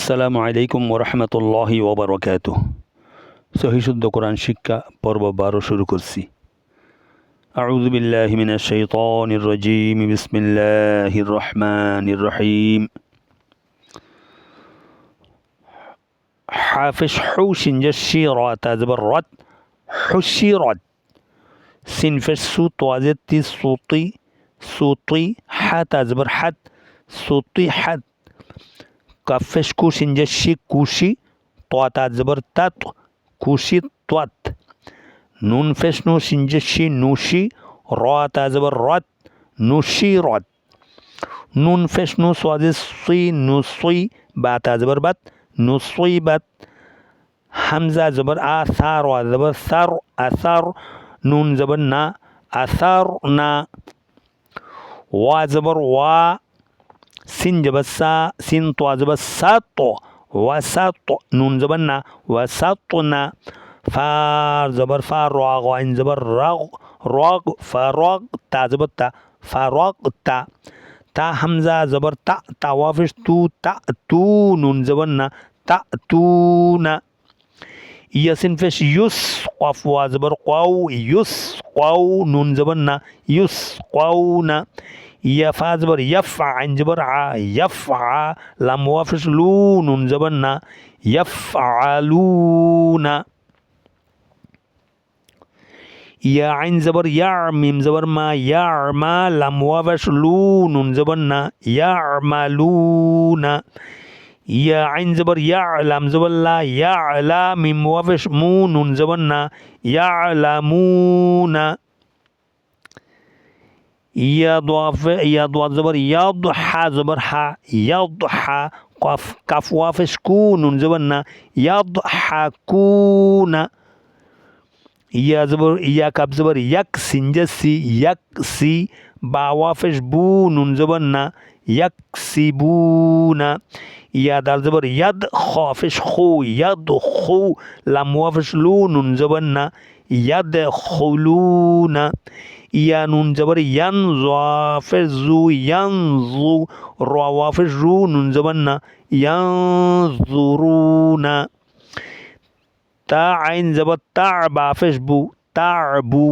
আসসালামু আলাইকুম ওরহমতুল্লাহি ওবরকাতুহ। সহিশুদ্ধ কোরআন শিক্ষা পর্ব 12 শুরু করছি। আউযু বিল্লাহি মিনাশ শাইতানির রাজীম। বিসমিল্লাহির রহমানির রহিম। হাফিজ হু সিনজাশি রা তাজবর রাত হুশিরাত সিনফেশ সু তোয়াজেত তি সুতি সুতি হা তাজবর হাত সুতি হাত কাফেশ কু সিনজাশি কুশি তোয়া তাজবর তাত কুশি তোয়াত নুন ফেশ নু সিনজাশি নুশি রা তাজবর রাত নুশি রাত নুন ফেশ নু সোয়াজেত সুই নুসুই বা তাজবর বাত নুসুই বাত হামজা জবর আ সার ওয়া জবর সার আসার নুন জবর না আসার না ওয়া জবর ওয়া সিন জবর সা সিন তো জবর সাত ওয়া সাত নুন জবর না ওয়া সাত না ফার জবর ফা রা গাইন জবর রাগ রাগ ফারাগ তা জবর তা ফারাগ তা তা হামজা জবর তা তাওয়াফিশ তু তা তু নুন জবর না তা তু না ইয়াসিন ফেশ ইউস কফ ওয়া জবর কাউ ইউস কাউ নুন জবর না ইউস কাউ না ইয়া ফা জবর ইয়াফ আইন জবর আ ইয়াফ আ লাম ওয়া ফেশ লু নুন জবর না ইয়াফ আলু না ইয়া আইন জবর ইয়া মিম জবর মা ইয়া মা লাম ওয়া ফেশ লু নুন জবর না ইয়া মালু না ইয়া আইন জবর ইয়া লাম জবর লা ইয়া লা মিম ওয়া ফেশ মু নুন জবর না ইয়া লামুনা ইয়া দোয়া জবর ইয়াদ হা জবর হা ইয়াদ হা কফ কাফ ওয়া ফেশ কু নুন জবর না ইয়াদ হা কুনা ইয়া জবর ইয়া কাব জবর ইয়াক সিনজাসি ইয়াক সি বা ওয়া ফেশ বু নুন জবর না ইয়াক সিবুনা ইয়া দাল জবর ইয়াদ খ ফেশ খু ইয়াদ খু লাম ওয়া ফেশ লু নুন জবর না ইয়াদ খুলুনা ইয়া নুন জবর ইয়ান জা ফেশ জু ইয়ান জু রা ওয়া ফেশ রু নুন জবর না ইয়ান জুরুনা তা আইন জবর তা বা ফেশ বু তা'বু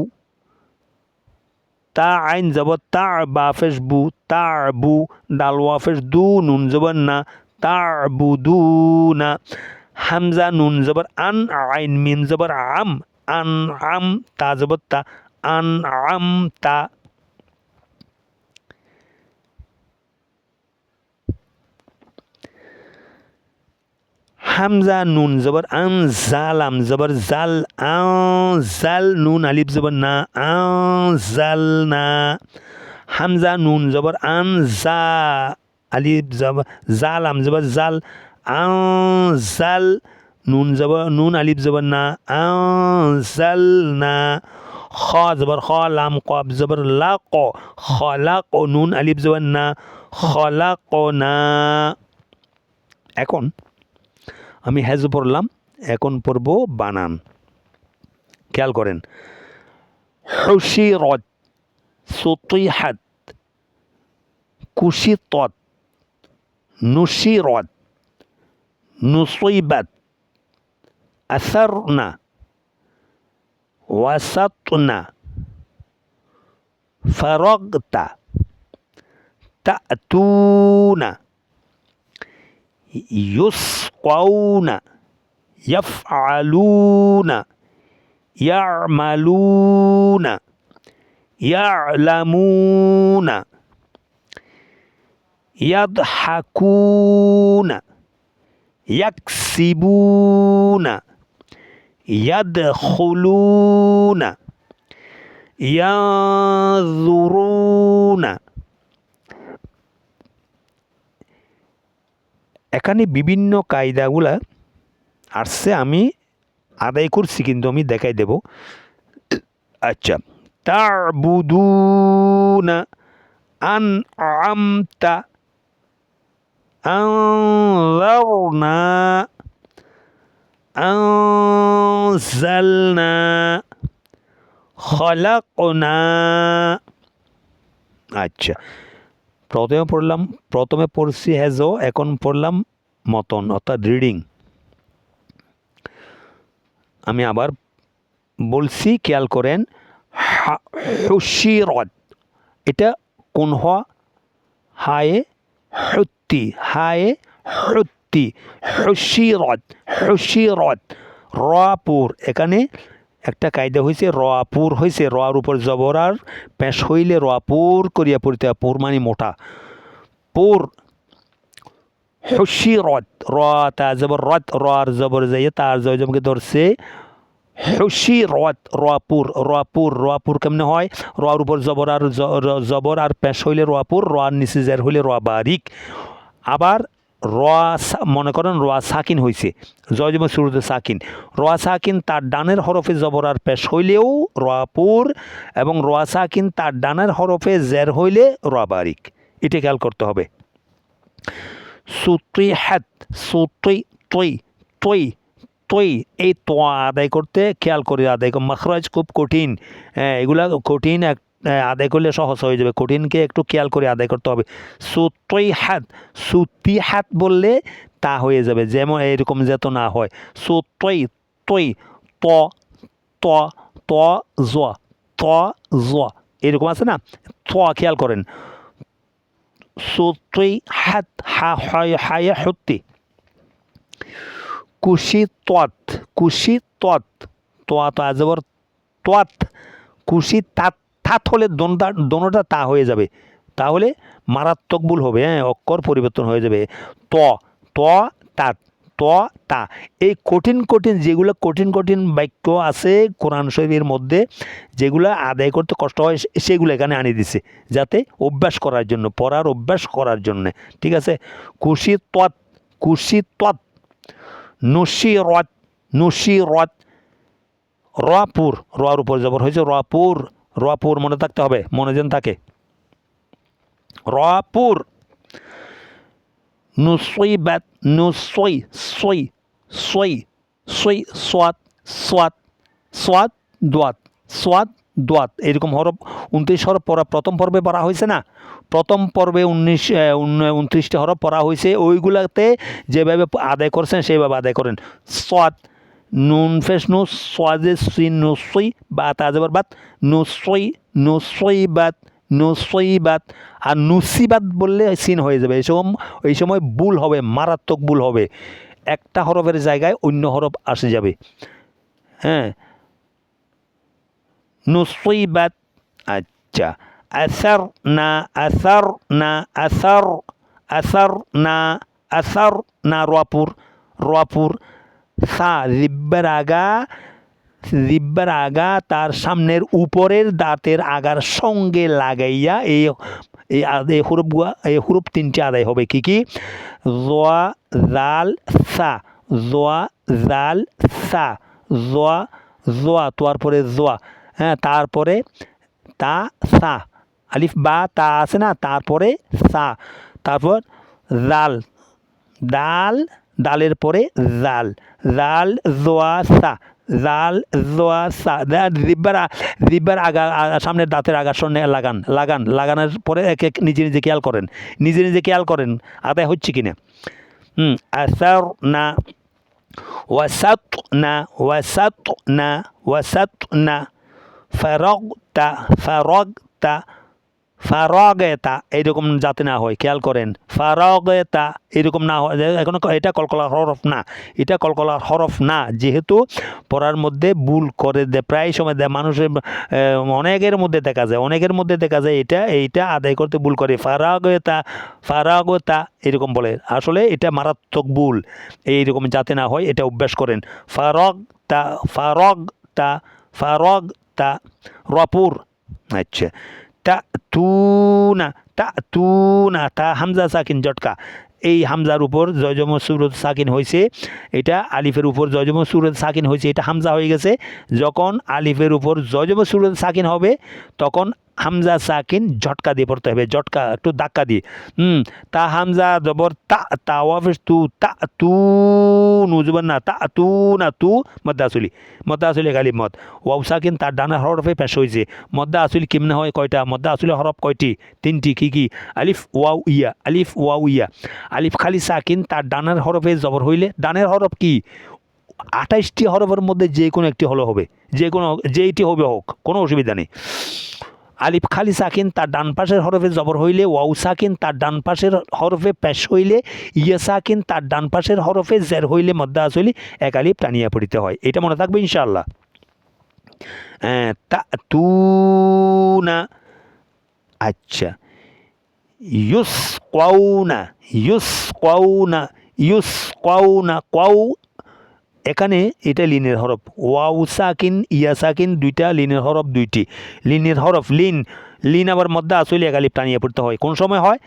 তা আইন জবর তা বা ফেশ বু তা'বু দাল ওয়া ফেশ দু নুন জবর না তা'বুদুনা হামজা নুন জবর আন আইন মিম জবর আম আন আম তা জবর তা আন আম তা হামজা নুন জবর আন জালাম জবর জাল জাল নুন আলিফ জবর না জাল না হামজা নুন জবর আন জা আলিফ জবর জালাম জবর জাল জাল নুন জবর নুন আলিফ জবর না জাল না খ জবর খ লাম কব জবর লা ক খলাক ও নুন আলিফ জবর না খলাক না। এখন আমি হেজ পড়লাম, এখন পড়ব বানান। খেয়াল করেন, হুশিরাত সুতিহাত কুশিতাত নুশিরাত নুসিবাত আসারনা ওয়াসাতনা ফারাগতা তা'তুনা ইউসকাউনা ইয়াফআলুনা ইয়া'মালুনা ইয়া'লামুনা ইয়াদহাকুনা ইয়াকসিবুনা ইয়াদখুলুনা ইয়ানজুরুনা। এখানে বিভিন্ন কায়দাগুলা আসছে, আমি আদায় করছি কিন্তু আমি দেখাই দেব। আচ্ছা, তা'বুদুনা আন'আমতা আনযারনা আনজালনা খলাকনা। আচ্ছা, প্রথমে পড়ছি হেজো, এখন পড়লাম মতন অর্থাৎ রিডিং। আমি আবার বলছি, খেয়াল করেন, হুশিরত, এটা কোন হওয়া, হায়ে হুত্তি, হায়ে হুত্তি, হুশিরত, হুশিরত, রাপুর। এখানে একটা কায়দা হয়েছে, রাপুর হয়েছে, রার উপর জবর আর পেশ হইলে রাপুর করিয়া পড়িতে, পুর মানে মোটা, পুর। হুশিরত, রা তা জবর রত, রার জবর যাইয়ে তার জবরকে ধরছে, হুশিরত, রাপুর, রাপুর, রাপুর কেমনে হয়, রার উপর জবর আর পেশ হইলে রাপুর, রার নিচে জের হইলে রা বারিক। আবার মনে করেন রা সাকিন হয়েছে, জয়জম শুরুতে সাকিন, রা সাকিন তার ডানের হরফে জবর আর পেশ হইলেও রাপুর, এবং রা সাকিন তার ডানের হরফে জের হইলে রা বারিক। এটা খেয়াল করতে হবে। সুতিহাত, সুতি, তৈ, তৈ, তৈ, এই তোয়া আদায় করতে খেয়াল করে আদায় কর। মাখরাজ খুব কঠিন, এগুলা কঠিন, আদায় করলে সহজ হয়ে যাবে, কঠিনকে একটু খেয়াল করে আদায় করতে হবে। সুতিহাত, সুতিহাত বললে তা হয়ে যাবে, যেমন এরকম যেত না হয়। সুতৈ, তৈ, ত, ত, ত, জোয়া, ত, জোয়া, এরকম আছে না, ত খেয়াল করেন। সুতিহাত, হায়ে হুত্তি। কুশিতত, কুশিতত, তোয়া তো আজবর তোয়াত, কুশিতাত, তাত হলে দোনোটা তা হয়ে যাবে, তাহলে মারাত্মক ভুল হবে, অক্ষর পরিবর্তন হয়ে যাবে। ত, ত, তাত, ত, তা। এই কঠিন কঠিন যেগুলো কঠিন কঠিন বাক্য আছে কোরআন শরীফের মধ্যে, যেগুলো আদায় করতে কষ্ট হয়, সেগুলো এখানে আনিয়ে দিছে, যাতে অভ্যাস করার জন্য, পড়ার অভ্যাস করার জন্যে। ঠিক আছে। কুশিতত, কুশিতত, নুশিরত, নুশিরত, রাপুর, রার উপর জবর হয়েছে রাপুর, রাপুর মনে থাকতে হবে, মনে যেন থাকে, রাপুর। নুসইবাত, নুসই, সই, সই, সই, সোয়াত, সোয়াত, সোয়াত, দোয়াত, সোয়াত, দোয়াত, এরকম হরফ 29 হরফ পড়া প্রথম পর্বে পড়া হয়েছে না, প্রথম পর্বে 29টি হরফ পড়া হয়েছে, ওইগুলাতে যেভাবে আদায় করছেন সেইভাবে আদায় করেন। সোয়াত, নুন ফেস নু, সোয়াজে সিন, নুসই, বা তাজবর বাত, নুসই, নুসইবাত, নুসইবাত। আর নুসিবাত বললে সিন হয়ে যাবে, এই সময় ভুল হবে, মারাত্মক ভুল হবে, একটা হরফের জায়গায় অন্য হরফ আসে যাবে। হ্যাঁ, নুসইবাত। আচ্ছা, আসার না, আসার না, আসার, আসার না, আসার না, রাপুর, রাপুর। সা, জিব্বার আগা তার সামনের উপরের দাঁতের আগার সঙ্গে লাগাইয়া এই হুরুপ 3টি আদায় হবে। কি কি? জোয়া, জাল, সা, জোয়া, জাল, সা, জোয়া, জোয়া, তোয়ার পরে জোয়া, হ্যাঁ, তারপরে তা, সা, আলিফ বা তা আছে না, তারপরে সা, তারপর জাল, দাল, দালের পরে জাল, জাল, জোয়া, সা, জাল, জোয়া, সা। জিব্বার আগা, সামনের দাঁতের আগার সঙ্গে লাগানোর পরে নিজে নিজে খেয়াল করেন, নিজে নিজে খেয়াল করেন আদায় হচ্ছে কিনা। আসার না, ওয়াসাত না, ওয়াসাত না, ওয়াসাত না, ফারগতা, ফারগতা, ফারগেতা, এইরকম যাতে না হয় খেয়াল করেন, ফারগেতা এরকম না হয়, এখন এটা কলকলার হরফ না, এটা কলকলার হরফ না, যেহেতু পড়ার মধ্যে ভুল করে দেয়, প্রায় সময় দেয় মানুষের, অনেকের মধ্যে দেখা যায় এইটা আদায় করতে ভুল করে, ফারাগতা, ফারাগতা এরকম বলে, আসলে এটা মারাত্মক ভুল, এইরকম যাতে না হয় এটা অভ্যাস করেন। ফারগতা, ফারগতা, ফারগতা, রাপুর। আচ্ছা, তাতুনা, তাতুনা, তা হামজা সাকিন জটকা, এই হামজার উপর জয়জম সুরত সাকিন হয়েছে, এটা আলিফের উপর জয়জম সুরত সাকিন হয়েছে, এটা হামজা হয়ে গেছে। যখন আলিফের উপর জয়জম সুরত সাকিন হবে তখন হামজা সাকিন ঝটকা দিয়ে পড়তে হবে, ঝটকা একটু ধাক্কা দিয়ে। তা হামজা জবর তা, তা ওয়াফের তু, তা তু নু জবর না, তা তু না, তু মদ্দা আসলি গালিব মদ। ওয়াও সাকিন তার ডানা হরফে পেশ হয়েছে। মদ্দা আসলি কেমনে হয় কয়টা? মদ্দা আসলি হরফ কয়টি? 3টি। কি? আলিফ ওয়াও ইয়া, আলিফ ওয়াও ইয়া। আলিফ খালি সাকিন তার ডানার হরফে জবর হইলে, ডানের হরফ কি 28টি হরফের মধ্যে যে কোনো একটি হলো হবে, যেইটি হবে হোক, কোনো অসুবিধা নেই। আলিফ খালি সাকিন তার ডান পাশের হরফে জবর হইলে, ওয়াউ সাকিন তার ডান পাশের হরফে পেশ হইলে, ইয়া সাকিন তার ডান পাশের হরফে জের হইলে মদ্দা আসলি এক আলিফ টানিয়া পড়িতে হয়। এটা মনে থাকবে ইনশাআল্লাহ। তা তু না, আচ্ছা, ইউস কাউনা, ইউস কাউনা, ইউস কাউনা, কাউ এখানে এটা লিনের হরফ। ওয়াউ সাকিন ইয়া সাকিন দুইটা, লিনের হরফ দুইটি। লিনের হরফ লিন আবার মধ্যে আসলে এক আলিফ টানিয়ে পড়তে হয়। কোন সময় হয়?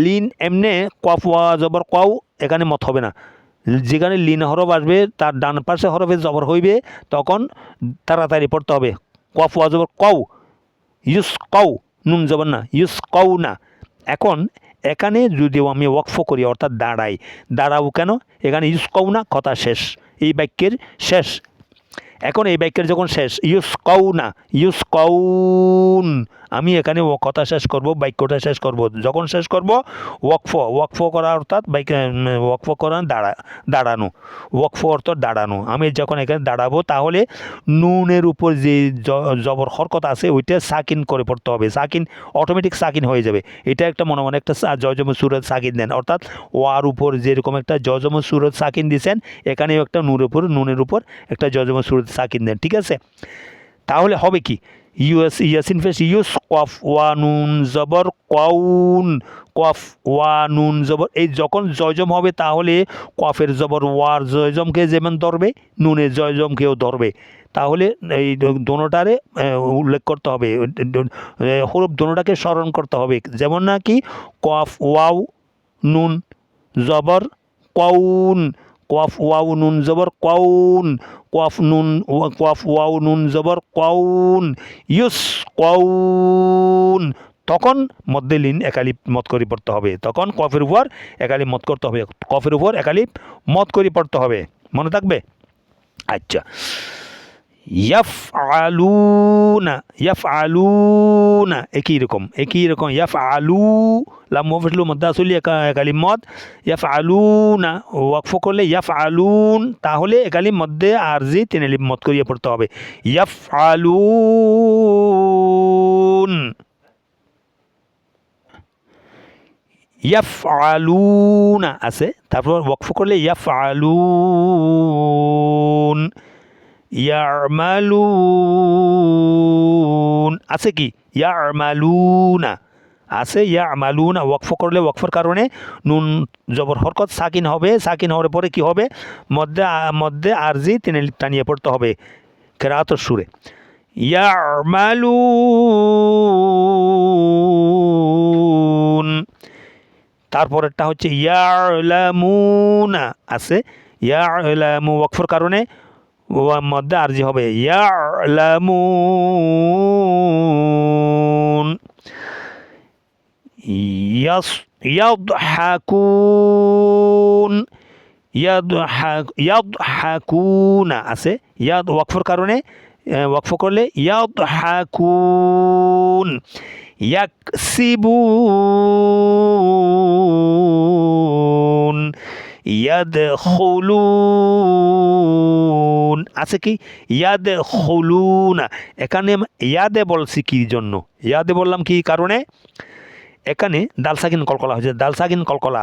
লিন এমনে কফ ওয়া জবর কাউ, এখানে মত হবে না। যেখানে লিন হরফ আসবে তার ডান পাশে হরফে জবর হইবে, তখন তাড়াতাড়ি পড়তে হবে। কফ ওয়া জবর কাউ, ইউস কাউ, নুন জবর না, ইউস কাউ না। এখন এখানে যদিও আমি ওয়াকফ করি, অর্থাৎ দাঁড়াও কেন? এখানে ইউস কাউ না, কথা শেষ, এই বাক্যের শেষ। এখন এই বাক্যের যখন শেষ, ইউস কাউনা, ইউস কাউন, আমি এখানে কথা শেষ করব, বাক্যটা শেষ করব। যখন শেষ করব ওয়াকফ করা, অর্থাৎ ওয়াকফ করা দাঁড়ানো, ওয়াকফ অর্থাৎ দাঁড়ানো। আমি যখন এখানে দাঁড়াবো, তাহলে নুনের উপর যে জবর হরকত আছে ওইটা সাকিন করে পড়তে হবে। সাকিন অটোমেটিক সাকিন হয়ে যাবে। এটা একটা মনে মনে একটা জজম সুরত সাকিন দেন, অর্থাৎ ওয়ার উপর যেরকম একটা জজম সুরত সাকিন দিয়েছেন, এখানেও একটা নুনের উপর একটা জজম সুরত সাকিন দেন। ঠিক আছে? তাহলে হবে কি? ইয়াসিন ফেস ইউস কফ ওয়া নুন জবর কাউন, কফ ওয়া নুন জবর, এই যখন জয়জম হবে তাহলে কফের জবর ওয়ার জয়জমকে যেমন ধরবে, নুনের জয়জমকেও ধরবে। তাহলে এই দোনোটারে উল্লেখ করতে হবে, হরফ দোনোটাকে স্মরণ করতে হবে। যেমন নাকি কফ ওয়াও নুন জবর কাউন, কফ ওয়াও নুন জবর কাউন, কফ ওয়াও নুন জবর কাউন, ইউস কাউন। তখন মধ্যে লিন একালিপ মত করে পড়তে হবে। তখন কফের উপর একালিপ মত করতে হবে, কফের উপর একালিপ মত করে পড়তে হবে। মনে থাকবে? আচ্ছা, ইয়াফআলুনা, ইয়াফআলুনা একই রকম ইয়াফআলু, লাম মুফাসসিল মদ্দা আসলি একালিম মদ। ইয়াফআলুনা ওয়াকফ করলে ইয়াফআলুন, তাহলে একালিম মধ্যে আরজি 3 আলিফ মদ করিয়ে পড়তে হবে। ইয়াফআলুন, ইয়াফআলুনা আছে, তারপর ওয়াকফ করলে ইয়াফআলুন, ইয়ামালুন আছে, কি ইয়ামালুনা আছে, ইয়ামালুনা ওয়াকফ করলে ওয়াকফের কারণে নুন জবর হরকত সাকিন হবে। সাকিন হওয়ার পরে কি হবে? মধ্যে আরজি 3 আলিফ টানিয়ে পড়তে হবে কিরাআতের সুরে। ইয়ামালুন, তারপরেরটা হচ্ছে ইয়ালামুনা আছে, ইয়ালামু ওয়াকফের কারণে মধ্যে আরজি হবে ইয়ালামুন। ইয়াদহাকুন, ইয়াদহাকুনা আছে, ইয়াদ ওয়াকফের কারণে ওয়াকফ করলে ইয়াদহাকুন। ইয়াকসিবুন, ইয়াদখুলুন আছে, কি ইয়াদখুলুনা। এখানে ইয়াদে বলছি কি জন্য? ইয়াদে বললাম কি কারণে? এখানে দাল সাকিন কলকলা হয়েছে, দাল সাকিন কলকলা,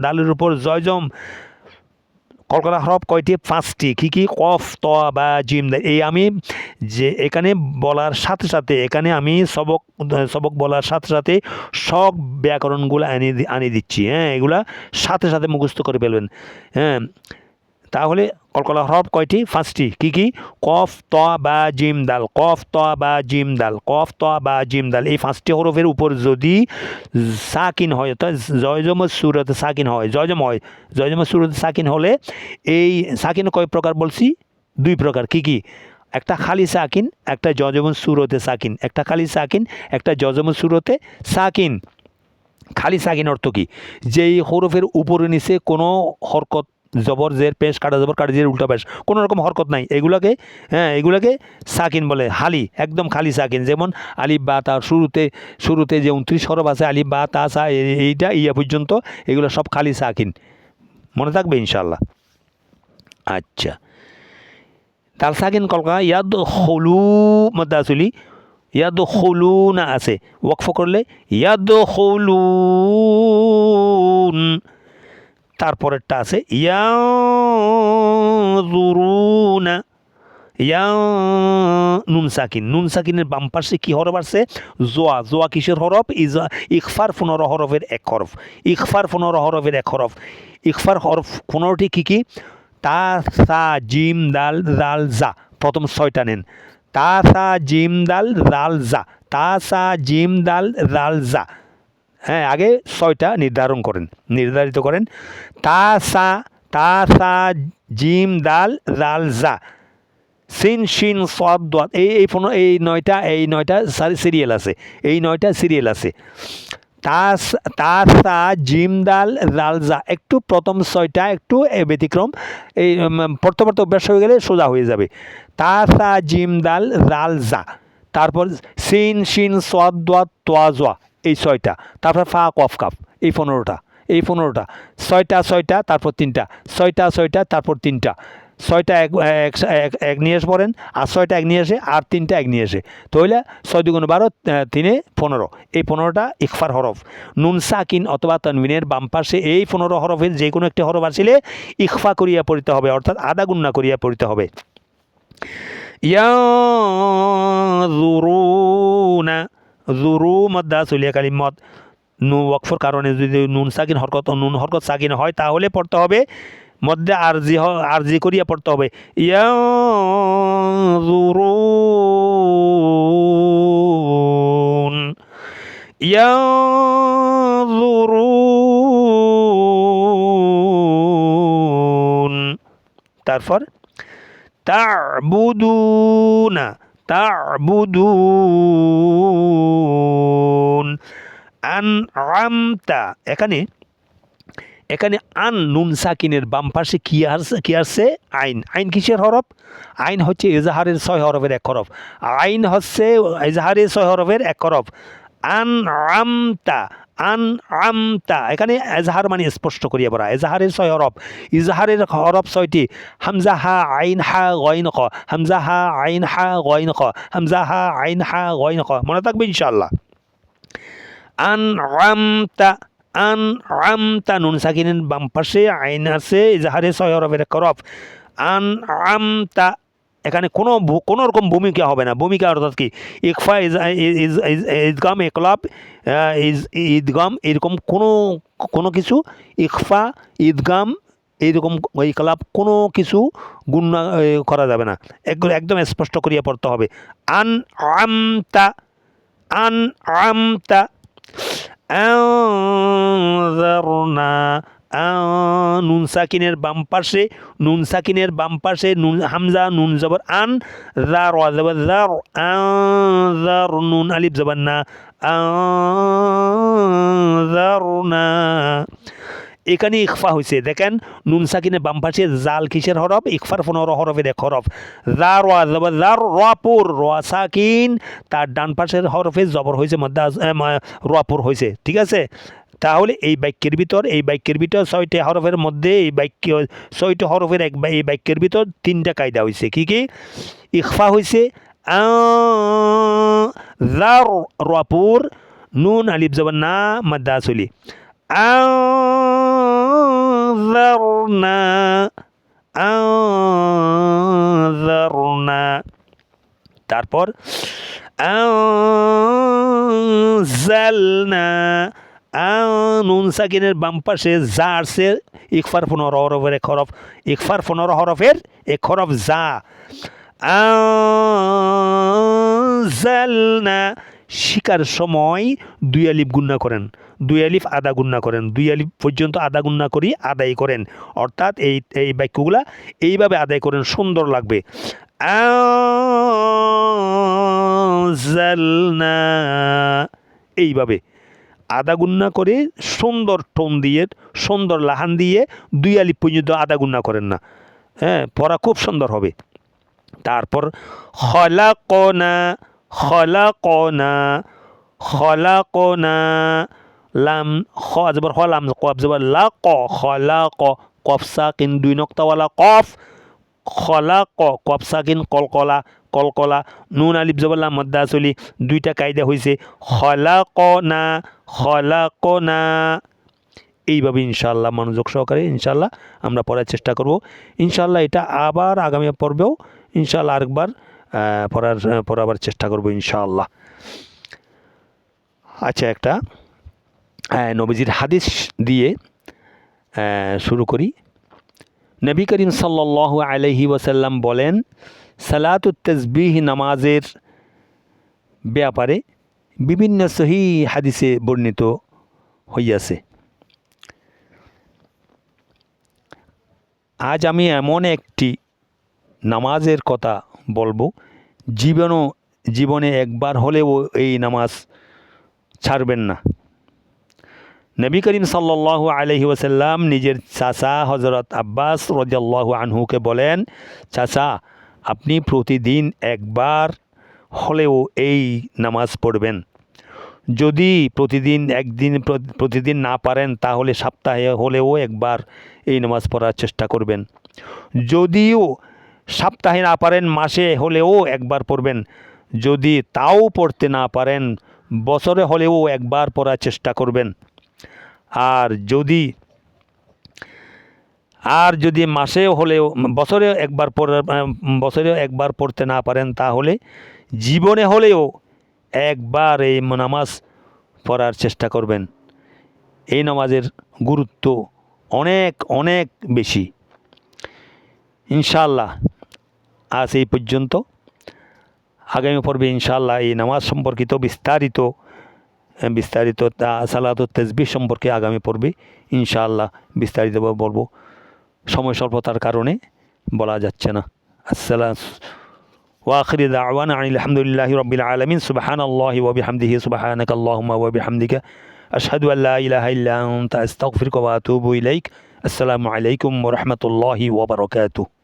দালের উপর জয়জম কলকলা হরফ কয়টি? 5টি। কি? কফ, ত বা জিম। এই আমি যে এখানে বলার সাথে সাথে, এখানে আমি সবক বলার সাথে সাথে সব ব্যাকরণগুলো আনিয়ে দিচ্ছি। হ্যাঁ, এগুলা সাথে সাথে মুখস্থ করে ফেলবেন। হ্যাঁ, তাহলে কলকলা হরফ কয়টি? 5টি। কি? কফ, ত বা জিম দাল, কফ, ত বা জিম দাল, কফ, ত বা জিম দাল। এই 5টি হরফের উপর যদি সাকিন হয়, অর্থাৎ জয়জম সুরতে সাকিন হয়, জয়জম সুরতে সাকিন হলে, এই সাকিন কয় প্রকার বলছি? 2 প্রকার। কি? একটা খালি সাকিন, একটা জজমুন সুরতে সাকিন, একটা খালি সাকিন, একটা জজমুন সুরতে সাকিন। খালি সাকিন অর্থ কি? যেই হরফের উপরে নিচে কোনো হরকত, জবর জের পেশ, কাটা জবর কাটা জের উল্টা পেশ, কোনো রকম হরকত নাই, এগুলাকে সাকিন বলে। হালি, একদম খালি সাকিন। যেমন আলিফ বা তা, শুরুতে যে 29 হরফ আছে, আলিফ বা তা সা, এইটা ইয়া পর্যন্ত, এগুলো সব খালি সাকিন। মনে থাকবে ইনশাল্লাহ। আচ্ছা, তাল সাকিন কলকা ইয়াদ হলু মধ্যে আসলি, ইয়াদ হলু না আছে, ওয়াকফ করলে ইয়াদ হলুন। তারপরেরটা আছে ইয়াজুরুনা, নুন সাকিন। নুন সাকিনের বাম পাশে কি হরফ আছে? জোয়া। জোয়া কিসের হরফ? ইখফার 15 হরফের এক হরফ। ইখফার 15 হরফের এক হরফ। ইখফার হরফ 15টি কী কী? তা, সা, জিম, দাল, জাল, জা। প্রথম 6টা নেন। তা, সা, জিম, দাল, জাল, জা। তা, সা, জিম, দাল, জাল, জা। হ্যাঁ, আগে 6টা নির্ধারিত করেন। তা, সা, জিম, দাল, জাল, জা। সিন, শিন, সদ, দোয়াত। এই 9টা সিরিয়াল আছে। এই 9টা সিরিয়াল আছে। তা, সা, জিম, দাল, জাল, জা। একটু প্রথম 6টা একটু ব্যতিক্রম। এই পড়তে অভ্যাস হয়ে গেলে সোজা হয়ে যাবে। তা, সা, জিম, দাল, জাল, জা। তারপর সিন, শিন, সদ, দোয়াত, তোয়া, জোয়া। এই 6টা। তারপর ফা, কফ, কাফ। এই 15টা। 6টা, তারপর 3টা। 6টা, তারপর 3টা। 6টা এক নিয়ে এসে পড়েন, আর 6টা এক নিয়ে এসে, আর 3টা এক নিয়ে এসে। তাহলে 6 দুগুণ 12, 3 15। এই 15টা ইখফার হরফ। নুন সাকিন অথবা তানবিনের বাম পাশে এই 15 হরফের যে কোনো একটি হরফ আসলে ইখফা করিয়া পড়িতে হবে, অর্থাৎ আধা গুণনা করিয়া পড়িতে হবে। ইয়াজুরুনা, জুরু মদ্দা চলিয়া কালিমত। ওয়াকফর কারণে যদি নুন হরকত সাকিন হয়, তাহলে পড়তে হবে মধ্যে আরজি করিয়া পড়তে হবে। ইয়াজুরুন। তারপর তা'বুদুনা, আন'আমতা। এখানে আন নুন সাকিনের বাম পাশে কি আসছে? আইন। আইন কিসের হরফ? আইন হচ্ছে এজাহারের 6 হরফের এক হরফ। আইন হচ্ছে এজাহারের 6 হরফের এক হরফ। আন'আমতা, এখানে এজাহার মানে স্পষ্ট করিয়া বলা। এজাহারের 6 হরফ। ইজাহারের হরফ 6টি। হামজা, হা, আইন, হা, গইন, খ। হামজা, হা, আইন, হা, গইন, খ। হামজা, হা, আইন, হা, গইন, খ। মনে থাকবে ইনশাআল্লাহ। আন'আমতা নুন সাকিনের বাম পাশে আইন আছে, ইজাহারে 6 হরফের এক হরফ। আন'আমতা, এখানে কোনো রকম ভূমিকা হবে না। ভূমিকা অর্থাৎ কি? ইকফা, ইদগাম, ইকলাব, ঈদগাম, এরকম কোনো কিছু, ইকফা, ঈদগাম, এইরকম ইকলাব কোনো কিছু গুণনা করা যাবে না। একদম স্পষ্ট করিয়া পড়তে হবে। আন'আমতা, আনজারনা। নুন সাকিনের বাম পাশে নুন হামজা, নুন জবর আন, জার জবর জার, আনজার, নুন আলিফ জবর না, আনজারনা। এখানে ইখফা হয়েছে। দেখেন, নুন সাকিনের বাম পাশে জাল কিসের হরফ? ইখফার 15 হরফের এক হরফ। জার জবর জার, রাপুর, রা সাকিন। তার ডান পাশের হরফে জবর হয়েছে, মধ্যে রাপুর হয়েছে। ঠিক আছে? তাহলে এই বাক্যের ভিতর 6টি হরফের মধ্যে এই 6টি হরফের এই বাক্যের ভিতর 3টা কায়দা হয়েছে। কি কি? ইখফা হয়েছে জার, রাপুর, নুন আলিফ জবর না, মাদ্দা আসলি। আনজারনা। তারপর আনজালনা। নুন সাকিনের বাম পাশে যা আসছে, ইকফার 15 হরফের এক হরফ। ইকফার 15 হরফের এক হরফ যা। আনজালনা, শিকার সময় 2 আলিফ গুণনা করেন, 2 আলিফ আদা গুণনা করেন, 2 আলিফ পর্যন্ত আদা গুণনা করি আদায় করেন। অর্থাৎ এই বাক্যগুলা এইভাবে আদায় করেন, সুন্দর লাগবে। আনজালনা, এইভাবে আদা গুন্না করে সুন্দর টোন দিয়ে, সুন্দর লাহান দিয়ে 2 আলিফ পর্যন্ত আদা গুন্না করেন না, হ্যাঁ, পড়া খুব সুন্দর হবে। তারপর খলাকনা, খলাকনা, খলাকনা, লাম খ জবর খ, লাম কফ জবর লা ক, খলাক, কফ সাকিন 2 নক্তাওয়ালা কফ, খলাক, কফ সাকিন কলকলা, কলকলা, নুন আলিফ জবর লাম মদ্দা আসলি, 2টা কায়দা হয়েছে, খলাকনা, খলাকনা। এইভাবে ইনশাআল্লাহ মনোযোগ সহকারে ইনশাআল্লাহ আমরা পড়ার চেষ্টা করব। ইনশাআল্লাহ এটা আবার আগামী পর্বেও ইনশাআল্লাহ আরেকবার পড়াবার চেষ্টা করব ইনশাআল্লাহ। আচ্ছা, একটা নবীজির হাদিস দিয়ে শুরু করি। নবী করিম সাল্লাল্লাহু আলাইহি ওয়াসাল্লাম বলেন, সালাতুত তাসবিহ নামাজের ব্যাপারে বিভিন্ন সহিহ হাদিসে বর্ণিত হইয়াছে। আজ আমি এমন একটি নামাজের কথা বলবো, জীবনে একবার হলেও এই নামাজ ছাড়বেন না। নবী করিম সাল্লাল্লাহু আলাইহি ওয়াসাল্লাম নিজের চাচা হযরত আব্বাস রাদিয়াল্লাহু আনহুকে বলেন, চাচা, আপনি প্রতিদিন একবার হলেও এই নামাজ পড়বেন। যদি প্রতিদিন না পারেন তাহলে সপ্তাহে হলেও একবার এই নামাজ পড়ার চেষ্টা করবেন। যদিও সপ্তাহে না পারেন মাসে হলেও একবার পড়বেন। যদি তাও পড়তে না পারেন বছরে হলেও একবার পড়ার চেষ্টা করবেন। আর যদি মাসে হলেও বছরে একবার পড়তে না পারেন তাহলে জীবনে হলেও একবার এই নামাজ পড়ার চেষ্টা করবেন। এই নামাজের গুরুত্ব অনেক অনেক বেশি। ইনশাআল্লাহ আজ এই পর্যন্ত। আগামী পর্বে ইনশাআল্লাহ এই নামাজ সম্পর্কিত বিস্তারিত সালাতুত তাসবিহ সম্পর্কে আগামী পর্বে ইনশাআল্লাহ বিস্তারিত বলবো। সময় স্বল্পতার কারণে বলা যাচ্ছে না। আসসালাম ওয়া আখিরি দাওয়ানা আনিল হামদুলিল্লাহি রাব্বিল আলামিন। সুবহানাল্লাহি ওয়া বিহামদিহি, সুবহানাকাল্লাহুম্মা ওয়া বিহামদিকা, আশহাদু আল্লা ইলাহা ইল্লা আনতা, আস্তাগফিরুকা ওয়া আতুবু ইলাইক। আসসালামু আলাইকুম ওয়া রাহমাতুল্লাহি ওয়া বারাকাতুহু।